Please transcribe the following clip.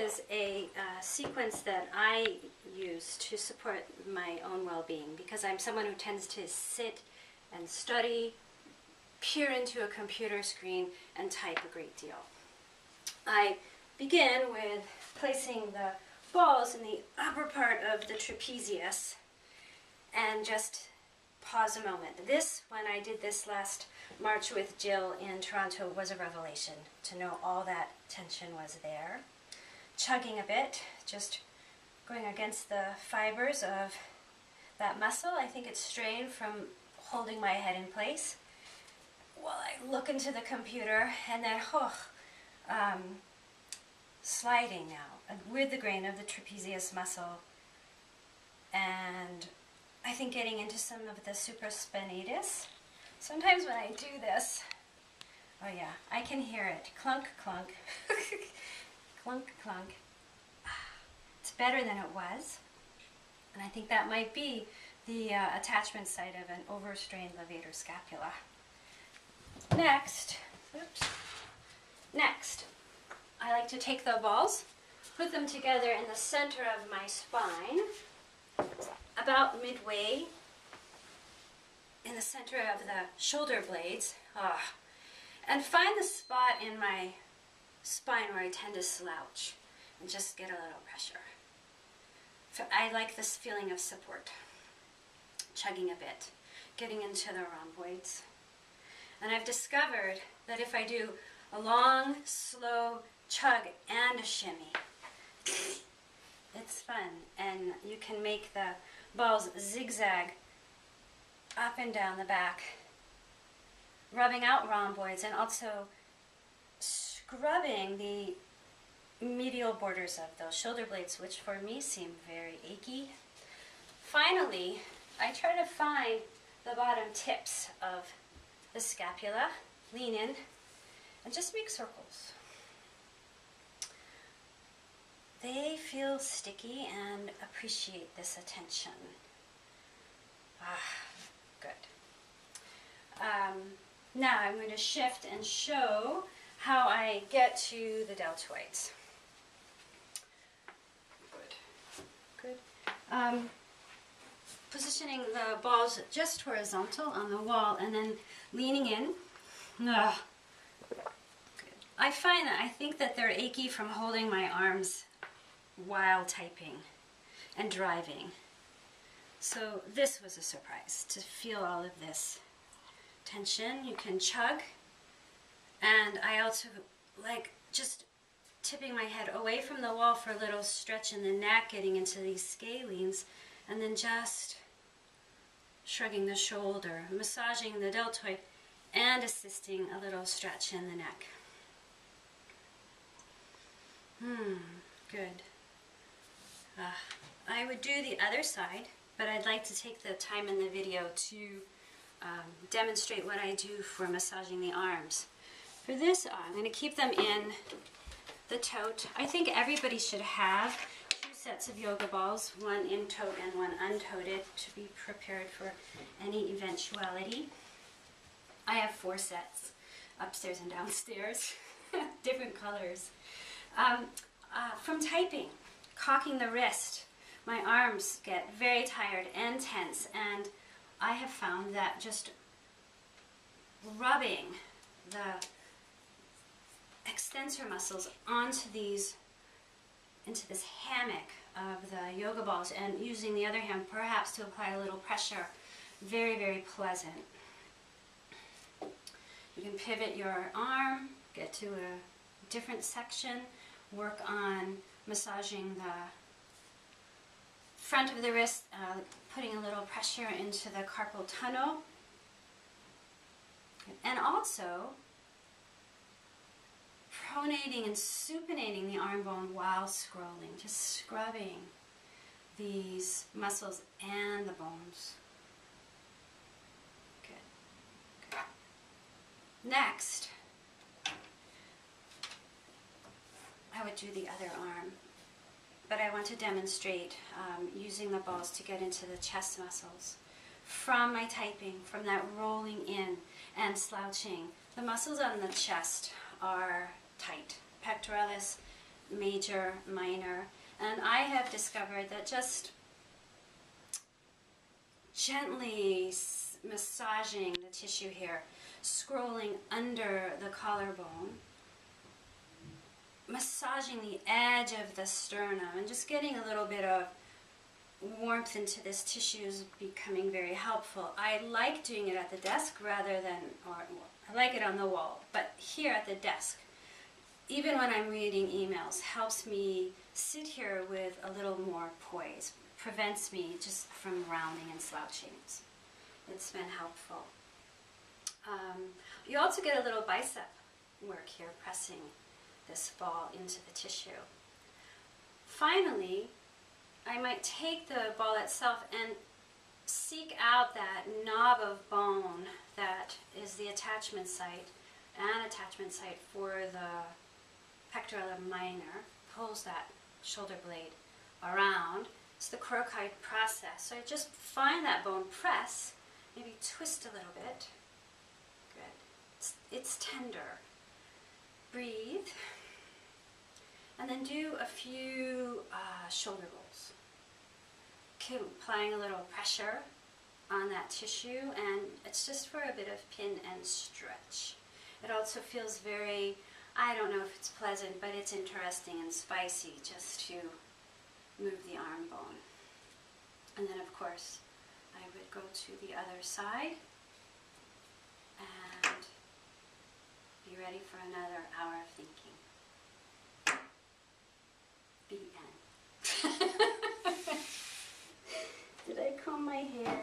is a sequence that I use to support my own well-being, because I'm someone who tends to sit and study, peer into a computer screen, and type a great deal. I begin with placing the balls in the upper part of the trapezius and just pause a moment. This, when I did this last March with Jill in Toronto, was a revelation to know all that tension was there. Chugging a bit, just going against the fibers of that muscle. I think it's strained from holding my head in place while I look into the computer, and then sliding now with the grain of the trapezius muscle, and I think getting into some of the supraspinatus. Sometimes when I do this, oh yeah, I can hear it. Clunk, clunk. Clunk, clunk. It's better than it was. And I think that might be the attachment site of an overstrained levator scapula. Next, I like to take the balls, put them together in the center of my spine, about midway in the center of the shoulder blades, and find the spot in my spine where I tend to slouch and just get a little pressure. I like this feeling of support. Chugging a bit, getting into the rhomboids. And I've discovered that if I do a long, slow chug and a shimmy, it's fun, and you can make the balls zigzag up and down the back, rubbing out rhomboids and also scrubbing the medial borders of those shoulder blades, which for me seem very achy. Finally, I try to find the bottom tips of the scapula, lean in, and just make circles. They feel sticky and appreciate this attention. Good. Now I'm going to shift and show how I get to the deltoids. Good. Positioning the balls just horizontal on the wall and then leaning in. Good. I think that they're achy from holding my arms while typing and driving. So this was a surprise to feel all of this tension. You can chug, and I also like just tipping my head away from the wall for a little stretch in the neck, getting into these scalenes, and then just shrugging the shoulder, massaging the deltoid, and assisting a little stretch in the neck. Good. I would do the other side, but I'd like to take the time in the video to demonstrate what I do for massaging the arms. For this, I'm going to keep them in the tote. I think everybody should have 2 sets of yoga balls, one in tote and one untoted, to be prepared for any eventuality. I have 4 sets, upstairs and downstairs, different colors. From typing, cocking the wrist, my arms get very tired and tense, and I have found that just rubbing the extensor muscles onto into this hammock of the yoga balls, and using the other hand perhaps to apply a little pressure, very, very pleasant. You can pivot your arm, get to a different section, work on massaging the front of the wrist, putting a little pressure into the carpal tunnel, and also pronating and supinating the arm bone while scrolling, just scrubbing these muscles and the bones. Good. Good. Next, I would do the other arm, but I want to demonstrate using the balls to get into the chest muscles. From my typing, from that rolling in and slouching, the muscles on the chest are tight. Pectoralis major, minor, and I have discovered that just gently massaging the tissue here, scrolling under the collarbone, massaging the edge of the sternum, and just getting a little bit of warmth into this tissue is becoming very helpful. I like doing it at the desk rather than, or I like it on the wall, but here at the desk, even when I'm reading emails, helps me sit here with a little more poise, prevents me just from rounding and slouching. It's been helpful. You also get a little bicep work here, pressing this ball into the tissue. Finally, I might take the ball itself and seek out that knob of bone that is the attachment site for the pectoralis minor, pulls that shoulder blade around. It's the crookite process. So I just find that bone, press, maybe twist a little bit. Good. It's tender. Breathe. And then do a few shoulder rolls. Applying a little pressure on that tissue, and it's just for a bit of pin and stretch. It also feels very, I don't know if it's pleasant, but it's interesting and spicy just to move the arm bone. And then of course I would go to the other side and be ready for another hour of thinking. The end. Did I comb my hair?